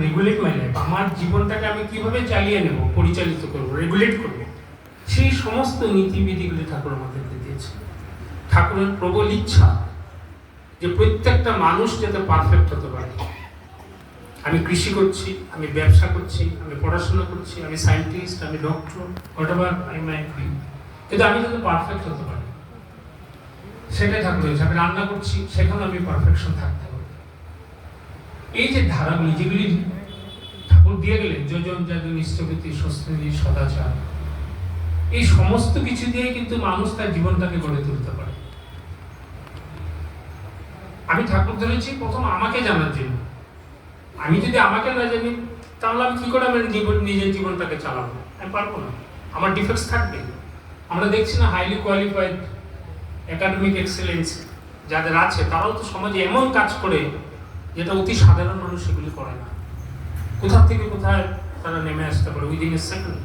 Regulate my life, আমার জীবনটাকে আমি কিভাবে চালিয়ে নেব, পরিচালিত করব, রেগুলেট করব, সেই সমস্ত নীতিবিধিগুলি ঠাকুর আমাদেরকে দিয়েছে। ঠাকুরের প্রবল ইচ্ছা যে প্রত্যেকটা মানুষ যাতে পারফেক্ট হতে পারে। আমি কৃষি করছি, আমি ব্যবসা করছি, আমি পড়াশোনা করছি, আমি সায়েন্টিস্ট, আমি doctor, whatever I might be, কিন্তু আমি যাতে পারফেক্ট হতে পারি সেটাই ঠাকুর হয়েছে। আমি রান্না করছি, সেখানে আমি পারফেকশন থাকতে হবে। এই যে ধারাগুলি যেগুলি ঠাকুর দিয়ে গেলেন, যোজন যাজন ইষ্টভীতি স্বস্তি সদাচার, এই সমস্ত কিছু দিয়ে কিন্তু মানুষ তার জীবনটাকে গড়ে তুলতে পারে। আমি ঠাকুর ধরেছি প্রথম আমাকে জানার জন্য। আমি যদি আমাকে না জানি তাহলে আমি কি করে আমার নিজের জীবনটাকে চালাবো? আমি পারবো না, আমার ডিফেক্টস থাকবে। আমরা দেখছি না হাইলি কোয়ালিফাইড একাডেমিক এক্সেলেন্স যাদের আছে, তারাও তো সমাজে এমন কাজ করে যেটা অতি সাধারণ মানুষ সেগুলি করে না। কোথা থেকে কোথায় তারা নেমে আসতে পারে উইদিন এ সেকেন্ড।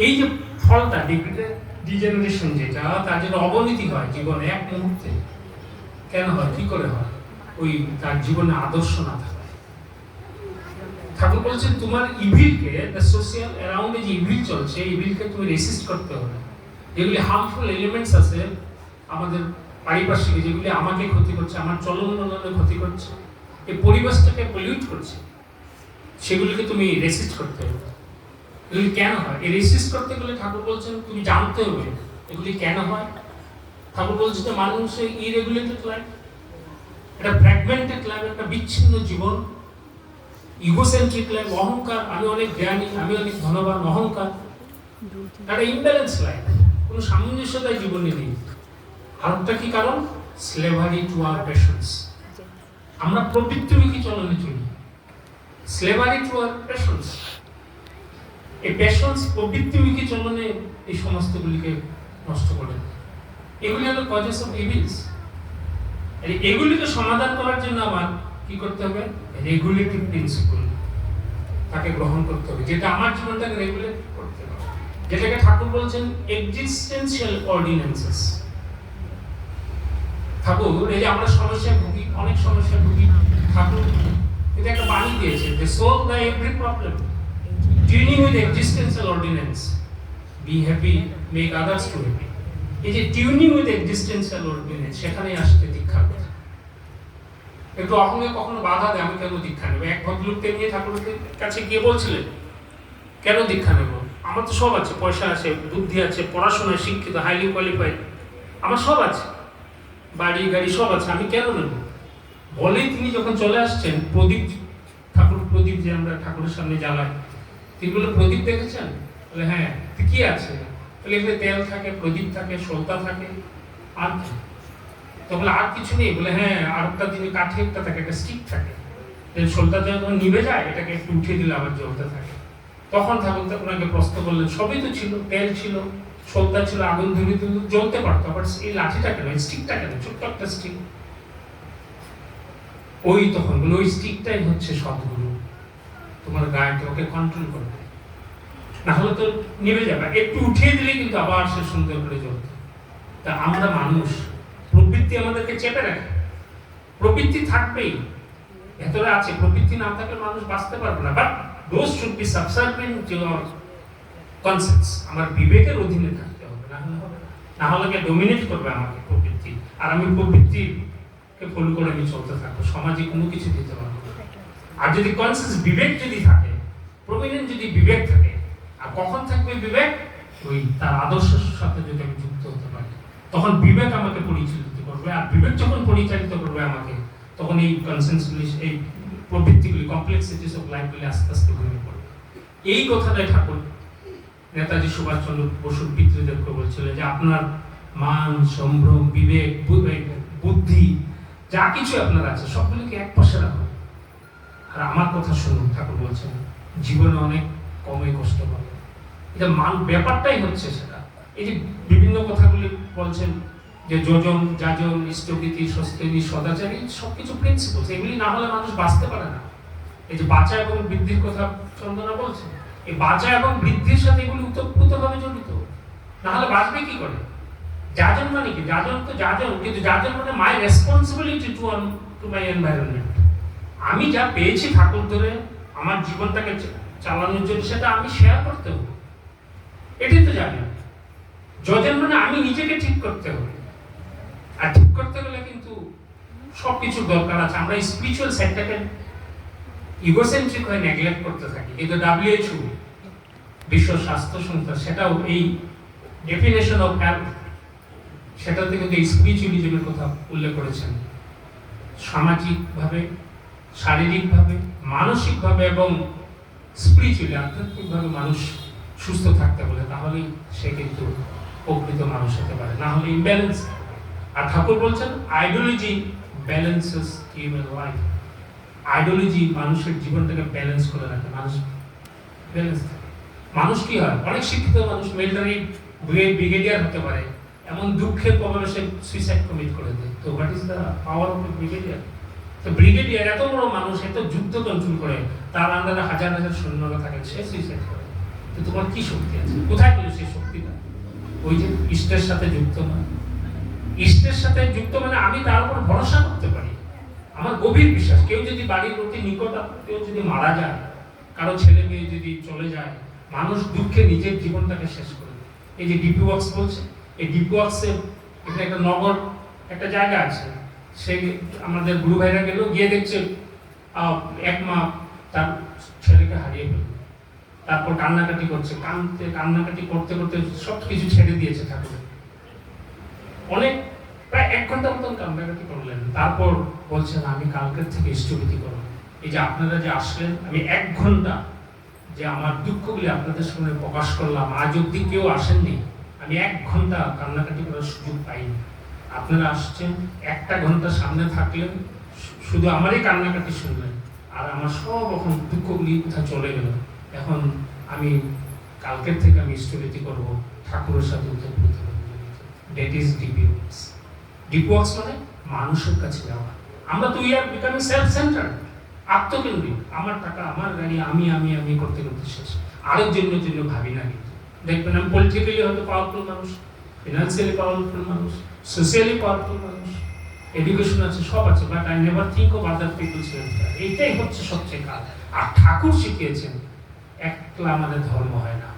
এই যে ফলটা ডিজেনারেশন, যেটা তার যেটা অবনতি হয় জীবনে এক মুহূর্তে, কেন হয়, কি করে হয়? ওই তার জীবনে আদর্শ না থাকে। ঠাকুর বলছেন তোমার ইভিলকে, দ্য সোশিয়াল অ্যারাউন্ডে যে ইভিল চলছে, ইভিলকে তুমি রেসিস্ট করতে হবে। যেগুলি হার্মফুল এলিমেন্টস আছে আমাদের পারিপার্শ্বিক, যেগুলি আমাকে ক্ষতি করছে, আমার চলন বলনে ক্ষতি করছে, এই পরিবেশটাকে পলিউট করছে, সেগুলিকে তুমি রেসিস্ট করতে হবে। এগুলি কেন হয়? এই রেসিস্ট করতে গেলে ঠাকুর বলছেন তুমি জানতে হবে এগুলি কেন হয়। ঠাকুর বলছে যে মানুষের ইরেগুলেটেড লাইফ, একটা ফ্র্যাগমেন্টেড লাইফ, একটা বিচ্ছিন্ন জীবন, ইগোসেন্ট্রিক লাইফ, অহংকার, আমি অনেক জ্ঞানী, আমি অনেক ধনবান, অহংকার, একটা ইমব্যালেন্স লাইফ, কোনো সামঞ্জস্যতায় জীবনে নেই। আরেকটা কি কারণ? Slavery to our passions. আমরা প্রবৃত্তিমুখী চলনে চলি, স্লেভারি টু আওয়ার প্যাশনস। এই প্যাশনস, প্রবৃত্তিমুখী চলনে এই সমস্তগুলিকে নষ্ট করে। এগুলি হলো কজেস অফ ইভিলস। এগুলিকে সমাধান করার জন্য আমার কি করতে হবে? রেগুলেটিভ প্রিন্সিপল তাকে গ্রহণ করতে হবে, যেটা আমার জীবনটাকে রেগুলেট করতে হবে, যেটাকে ঠাকুর বলছেন এক্সিস্টেন্সিয়াল অর্ডিন্যান্সেস। ঠাকুর এই যে আমরা সমস্যায় ভুগি, অনেক সমস্যায় ভুগি, ঠাকুর এটা একটা বাণী দিয়েছে যে solve the every problem tuning with existential ordinance, be happy, make others to happy। এই যে টিউনিং উইথ এক্সিস্টেন্সিয়াল অর্ডিন্যান্স, সেখানেই আসছে দীক্ষা কথা। একটু অহংকে কখনো বাধা দেয়, আমি কেন দীক্ষা নেব? এক ভদ্রলোককে নিয়ে ঠাকুরের কাছে গিয়ে বলছিলেন কেন দীক্ষা নেব? আমার তো সব আছে, পয়সা আছে, বুদ্ধি আছে, পড়াশোনায় শিক্ষিত, হাইলি কোয়ালিফাইড, আমার সব আছে, বাড়ি গাড়ি সব আছে, আমি কেন নেব? বলেই তিনি যখন চলে আসছেন, প্রদীপ, ঠাকুর প্রদীপ যে আমরা ঠাকুরের সামনে জ্বালাই, তিনি বলে প্রদীপ দেখেছেন? বলে হ্যাঁ। কি আছে? বলে এখানে তেল থাকে, প্রদীপ থাকে, সলতা থাকে, আর কি? তো বলে আর কিছু নেই? বলে হ্যাঁ, আর একটা জিনিস কাঠে একটা থাকে, একটা স্টিক থাকে, সলতা যখন নিভে যায় এটাকে একটু উঠিয়ে দিলে আবার জ্বলতে থাকে। তখন ঠাকুর ওনাকে প্রশ্ন করলেন, সবই তো ছিল, তেল ছিল, সলতা ছিল, আগুন ধরে জ্বলতে পারতো, আবার এই লাঠিটা কেন, স্টিকটা কেন, ছোট্ট একটা স্টিক? ওই তখন বলে ওই স্টিকটাই হচ্ছে সদ্গুরু, তোমার গায়ে তোমাকে কন্ট্রোল করবে, না হলে তো নিভে যাবে, একটু উঠিয়ে দিলে কিন্তু আবার সে সুন্দর করে জ্বলতো। তা আমরা মানুষ, প্রবৃত্তি আমাদেরকে চেপে রাখে, প্রবৃত্তি থাকবেই, ভেতরে আছে, প্রবৃত্তি না থাকলে মানুষ বাঁচতে পারবে না। But those should be subservient to our concepts, আমার বিবেকের অধীনে থাকতে হবে, না হলে হবে না, হলে ডমিনেট করবে আমাকে প্রবৃত্তি, আর আমি প্রবৃত্তিকে ফলো করে আমি চলতে থাকবো, সমাজে কোনো কিছু দিতে পারবো না। আর যদি কনসিয়াস বিবেক যদি থাকে, প্রমিনেন্ট যদি বিবেক থাকে, আর কখন থাকবে বিবেক? ওই তার আদর্শের সাথে যদি আমি যুক্ত হতে পারি, তখন বিবেক আমাকে পরিচালিত করবে, আর বিবেক যখন পরিচালিত করবে আমাকে, তখন এই কনসেন্সগুলি, এই প্রবৃত্তিগুলি, কমপ্লেক্সিটিস অফ লাইফগুলি আস্তে আস্তে ভেঙে পড়বে। এই কথাটাই ঠাকুর নেতাজি সুভাষচন্দ্র বসুর পিতৃদেবকে বলছিলেন যে আপনার মান, সম্ভ্রম, বিবেক, বুদ্ধি, যা কিছু আপনার আছে সবগুলিকে এক পাশে রাখুন, আর আমার কথা শুনুন। ঠাকুর বলছেন জীবনে অনেক কমই কষ্ট পাবে। এটা ব্যাপারটাই হচ্ছে সেটা। এই যে বিভিন্ন কথাগুলি বলছেন যে যোজন যাজন ইষ্টভীতি স্বস্তি সদাচার, এই সবকিছু প্রিন্সিপলস, এগুলি না হলে মানুষ বাঁচতে পারে না। এই যে বাঁচা এবং বৃদ্ধির কথা চন্দনা বলছে, এই বাঁচা এবং বৃদ্ধির সাথে এগুলি ওতপ্রোতভাবে জড়িত, না হলে বাঁচবে কি করে? যাজন মানে কি? যাজন তো যাজন, কিন্তু যাজন মানে my responsibility to my environment. আমি যা পেয়েছি ঠাকুর ধরে আমার জীবনটাকে চালানোর জন্য সেটা আমি শেয়ার করতে হবে, এটাই তো জানি। যজন মানে আমি নিজেকে ঠিক করতে হবে, আর ঠিক করতে গেলে কিন্তু সবকিছু দরকার আছে। আমরা স্পিরিচুয়াল সাইডটাকে ইগোসেন্ট্রিক হয়ে নেগলেক্ট করতে থাকি। কিন্তু WHO, বিশ্ব স্বাস্থ্য সংস্থা, সেটাও এই ডেফিনেশন অফ হেলথ, সেটাতে কিন্তু স্পিরিচুয়ালিজমের কথা উল্লেখ করেছেন। সামাজিকভাবে, শারীরিকভাবে, মানসিকভাবে এবং স্পিরিচুয়ালি, আধ্যাত্মিকভাবে মানুষ সুস্থ থাকতে বলে, তাহলেই সে কিন্তু প্রকৃত মানুষ হতে পারে, না হলে ইমব্যালেন্স। আর ঠাকুর বলছেন ideology balances human life. Ideology মানুষের জীবনটাকে ব্যালেন্স করে রাখে, মানুষ ব্যালেন্স থাকে। মানুষ কি হয়, অনেক শিক্ষিত মানুষ মিলিটারি ব্রিগেডিয়ার হতে পারে, এমন দুঃখের প্রভাবে সে সুইসাইড কমিট করে দেয়। তো what is the power of A brigadier? তো ব্রিগেডিয়ার এত বড় মানুষ, এত যুদ্ধ কন্ট্রোল করে, তার আন্ডারে হাজার হাজার সৈন্যরা থাকে, সে সুইসাইড করে। তো তোমার কি শক্তি আছে? কোথায় পেলো সেই শক্তিটা? ওই যে ইষ্টের সাথে যুক্ত নয়। ইষ্টের সাথে যুক্ত মানে আমি তার উপর ভরসা করতে পারি, আমার গভীর বিশ্বাস। কেউ যদি বাড়ির প্রতি নিকট কেউ যদি মারা যায়, কারো ছেলে মেয়ে যদি চলে যায়, মানুষ দুঃখে নিজের জীবনটাকে শেষ করে দেয়। এই যে ডিপি ওয়ার্কস বলছে, এই ডিপি ওয়ার্কসে এখানে একটা নগর একটা জায়গা আছে, সেই আমাদের গুরু ভাইরা গেল, গিয়ে দেখছে এক মা তার ছেলেকে হারিয়ে ফেলল, তারপর কান্নাকাটি করছে, কান্নাকাটি করতে করতে সব কিছু ছেড়ে দিয়েছে ঠাকুর। অনেক প্রায় 1 ঘন্টা মতন কান্নাকাটি করলেন, তারপর বলছেন আমি কালকের থেকে স্থগিত করব। এই যে আপনারা যে আসলেন, আমি 1 ঘন্টা যে আমার দুঃখগুলি আপনাদের সামনে প্রকাশ করলাম, আজ অব্দি কেউ আসেননি, আমি 1 ঘন্টা কান্নাকাটি করার সুযোগ পাইনি। আপনারা আসছেন, 1টা ঘন্টা সামনে থাকলেন, শুধু আমারই কান্নাকাটি শুনলেন, আর আমার সব রকম দুঃখগুলি কোথায় চলে গেল। এখন আমি কালকের থেকে আমি স্থগিত করব, ঠাকুরের সাথে উত্তরপ্রত হবে। That is DP works. DP works মানে মানুষের কাছে যাওয়া। আমরা তো we are becoming self centred, আত্মকেন্দ্রিক। আমার টাকা, আমার গাড়ি, আমি আমি আমি করতে করতে শেষ। আরেকজনের জন্য ভাবি না। কিন্তু দেখবেন আমি পলিটিক্যালি হয়তো পাওয়ারফুল মানুষ, ফিনান্সিয়ালি পাওয়ারফুল মানুষ, সোশিয়ালি পাওয়ারফুল মানুষ, এডুকেশন আছে, সব আছে, but I never think of other peoples welfare. এইটাই হচ্ছে সবচেয়ে কাজ। আর ঠাকুর শিখিয়েছেন একলা আমাদের ধর্ম হয় না,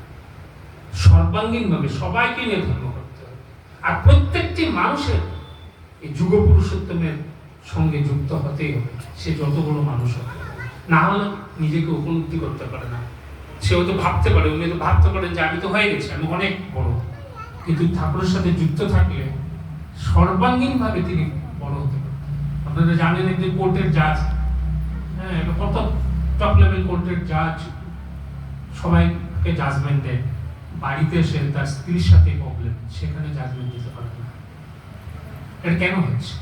সর্বাঙ্গীনভাবে সবাইকে নিয়ে ধর্ম করতে হবে। আর প্রত্যেকটি মানুষের এই যুগ পুরুষোত্তমের সঙ্গে যুক্ত হতেই হবে, সে যত বড় মানুষ হবে। না হলে নিজেকে উপলব্ধি করতে পারে না। সে হয়তো ভাবতে পারে, উনি তো ভাবতে পারেন যে আমি তো হয়ে গেছি, আমি অনেক বড়, কিন্তু ঠাকুরের সাথে যুক্ত থাকলে সর্বাঙ্গীনভাবে তিনি বড় হতে পারেন। আপনারা জানেন যে কোর্টের জাজ, হ্যাঁ, কত টপ লেভেল কোর্টের জাজ সবাইকে জাজমেন্ট দেয়, বাড়িতে এসে তার স্ত্রীর সাথে প্রবলেম, সেখানে জাজমেন্ট দিতে পারে না। এটা কেন হচ্ছে?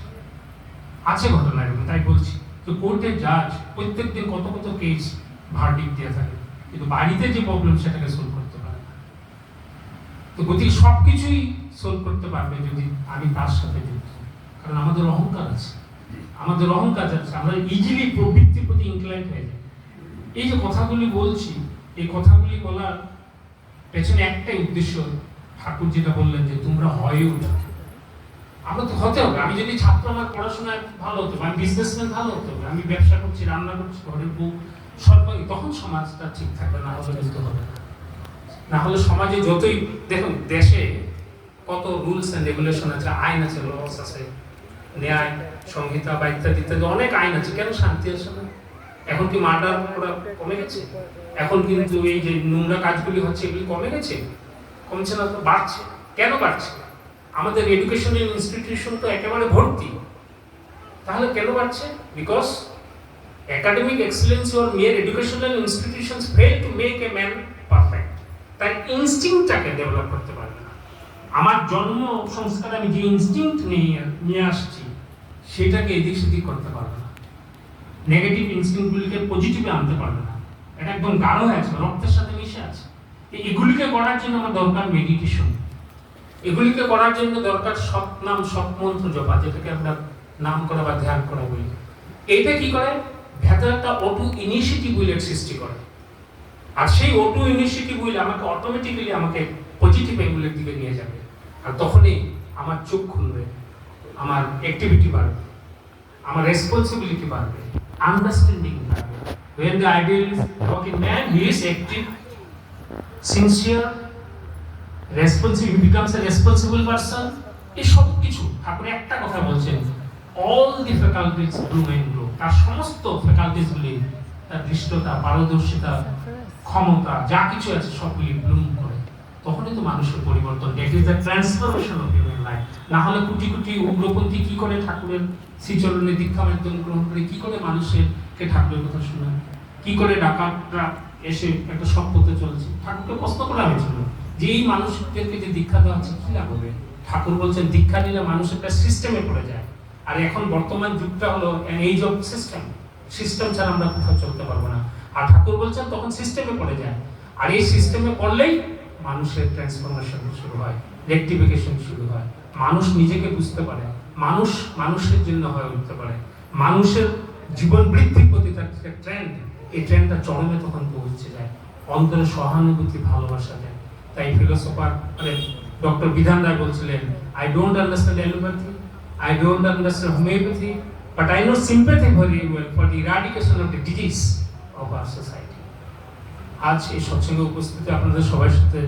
আছে ঘটনা এরকম, তাই বলছি। তো কোর্টের জাজ প্রত্যেকদিন কত কত কেস ভার্ডিক্ট দিয়ে থাকে, কিন্তু বাড়িতে যে প্রবলেম সেটাকে সলভ করতে পারে না। তো গতিকে সবকিছুই সলভ করতে পারবে যদি আমি তার সাথে যুক্ত। কারণ আমাদের অহংকার আছে, আমাদের অহংকার আছে, আমরা ইজিলি প্রবৃত্তির প্রতি ইনক্লাইন্ড হয়ে যাই। এই যে কথাগুলি বলছি, এই কথাগুলি বলার পেছনে একটাই উদ্দেশ্য। ঠাকুর যেটা বললেন যে তোমরা হয়ে ওঠো। আমরা তো হতে হবে। আমি যদি ছাত্র, আমার পড়াশোনায় ভালো হতো, আমি বিজনেসম্যান ভালো হতো, আমি ব্যবসা করছি, রান্না করছি, ঘরের বউ, সর্বাঙ্গী, তখন সমাজটা ঠিক থাকবে। না হলে কিন্তু হবে না। না হলে সমাজে যতই দেখুন, দেশে কত রুলস এন্ড রেগুলেশন আছে, আইন আছে, লস আছে, ন্যায় সংহিতা বা ইত্যাদি ইত্যাদি অনেক আইন আছে, কেন শান্তি আসে না? এখন কি মার্ডার করা কমে গেছে? এখন কিন্তু এই যে নোংরা কাজগুলি হচ্ছে, এগুলি কমে গেছে? কমছে না তো, বাড়ছে। কেন বাড়ছে? আমাদের এডুকেশনাল ইনস্টিটিউশন তো একেবারে ভর্তি। তাহলে কেন বাড়ছে? Because academic excellence or mere educational institutions fail to make a man perfect. তাই ইনস্টিংক্টটাকে ডেভেলপ করতে পারবে না। আমার জন্ম সংস্কারে আমি যে ইনস্টিংক্ট নিয়ে আসছি, সেটাকে এদিক সেদিক করতে পারবে না। নেগেটিভ ইনস্টিংক্টগুলিকে পজিটিভে আনতে পারবে না। এটা একদম গাঢ় হয়ে আছে, রক্তের সাথে মিশে আছে। এগুলিকে করার জন্য আমার দরকার মেডিটেশন। এগুলিকে করার জন্য দরকার সৎ নাম, সৎ মন্ত্র জপা, যেটাকে আমরা নাম করা বা ধ্যান করা বলি। এইটা কি করে? ভেতরে একটা অটো ইনিশিয়েটিভ উইলের সৃষ্টি করে। আর সেই অটো ইনিশিয়েটিভ উইল আমাকে অটোমেটিক্যালি আমাকে পজিটিভ এগুলোর দিকে নিয়ে যাবে। আর তখনই আমার চোখ খুলবে, আমার অ্যাক্টিভিটি বাড়বে, আমার রেসপন্সিবিলিটি বাড়বে, আন্ডারস্ট্যান্ডিং থাকবে। When the ideal is working man, he is active, sincere, responsible, he becomes a responsible person. এই সব কিছু ঠাকুর একটা কথা বলছেন, all the faculties bloom and grow. তার সমস্ত ফ্যাকাল্টিস গুলি, তার দৃষ্টতা, পারদর্শিতা, ক্ষমতা, যা কিছু আছে সবগুলি ব্লুম করে। তখনই তো মানুষের পরিবর্তন। That is the transformation of human life. না হলে কোটি কোটি উগ্রপন্থী কি করে ঠাকুরের শ্রীচরণে দীক্ষা মাধ্যম গ্রহণ করে, কি করে মানুষকে ঠাকুরের কথা শোনায়, কি করে ডাকাতরা এসে একটা সৎ পথে চলছে। ঠাকুরকে প্রশ্ন করা হয়েছিল যে এই মানুষদেরকে যে দীক্ষা দেওয়া হচ্ছে কি লাভ হবে? ঠাকুর বলছেন দীক্ষা নিলে মানুষ একটা সিস্টেমে পড়ে যায়। আর এখন বর্তমান যুগটা হলো এইজ অফ সিস্টেম। সিস্টেম ছাড়া আমরা কোথাও চলতে পারবো না। আর ঠাকুর বলছেন তখন সিস্টেমে পড়ে যায়। আর এই সিস্টেমে পড়লেই মানুষের ট্রান্সফরমেশন শুরু হয়, রেকটিফিকেশন শুরু হয়, মানুষ নিজেকে বুঝতে পারে, মানুষ মানুষের জন্য হয়ে উঠতে পারে, মানুষের জীবন বৃদ্ধির প্রতি তার যে ট্রেন্ড, এই ট্রেন্ডটা চরমে তখন পৌঁছে যায়, অন্তরে সহানুভূতি, ভালোবাসা দেয়। তাই ফিলোসোফার মানে ডক্টর বিধান রায় বলছিলেন, I don't understand allopathy, I don't understand homeopathy, but I know sympathy very well for the eradication of the disease of our society. আজ এই সৎসঙ্গে উপস্থিতি আপনাদের সবার সাথে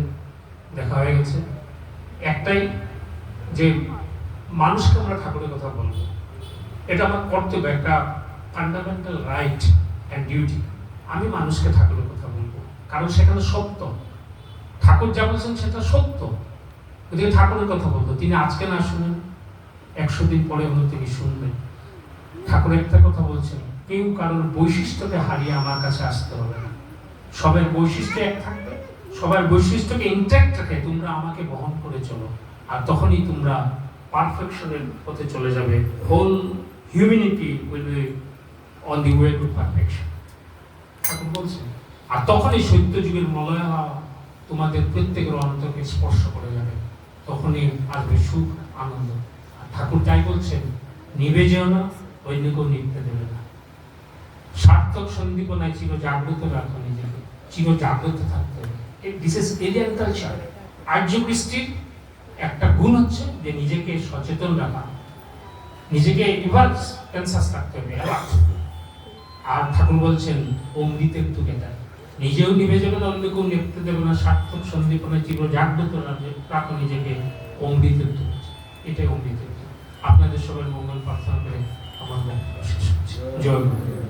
দেখা হয়ে গেছে। একটাই যে মানুষকে আমরা ঠাকুরের কথা বলবো, এটা আমার কর্তব্য, একটা ফান্ডামেন্টাল রাইট অ্যান্ড ডিউটি। আমি মানুষকে ঠাকুরের কথা বলবো, কারণ সেখানে সত্য, ঠাকুর যা বলছেন সেটা সত্য। যদি ঠাকুরের কথা বলতো, তিনি আজকে না শুনেন, 100 দিন পরে হলো তিনি শুনবেন। ঠাকুর একটা কথা বলছেন, কেউ কারোর বৈশিষ্ট্যকে হারিয়ে আমার কাছে আসতে হবে না। সবার বৈশিষ্ট্য এক থাকবে, সবার বৈশিষ্ট্যকে ইনট্যাক্ট রেখে তোমরা আমাকে বহন করে চলো, আর তখনই তোমরা পারফেকশনের পথে চলে যাবে। Whole humanity will be on the way to perfection, Thakur বলছেন। আর তখনই সত্য যুগের মলয় তোমাদের প্রত্যেকের অন্তরকে স্পর্শ করে যাবে, তখনই আসবে সুখ, আনন্দ। ঠাকুর তাই বলছেন, নিবে যেও না, অন্যকেও নিভতে দেবে না। সার্থক সন্দীপনায় চির জাগ্রত রাখো নিজেকে, চির জাগ্রত থাকতে হবে। This is alien culture. আর্য কৃষ্টির একটা গুণ হচ্ছে যে নিজেকে সচেতন রাখা, নিজেকে রিভার্স কনসাস রাখতে হবে। আর ঠাকুর বলছেন, অমৃতের টুগেদার, নিজেও নিভে যাবে না, অন্যকেও নিভতে দেবে না। সার্থক সন্দীপনায় চির জাগ্রত রাখো নিজেকে, অমৃতের টুগেদার। এটাই অমৃত। আপনাদের সবার মঙ্গল প্রার্থনা করে আমার বক্তব্য শেষ হচ্ছে। জয় গুরু।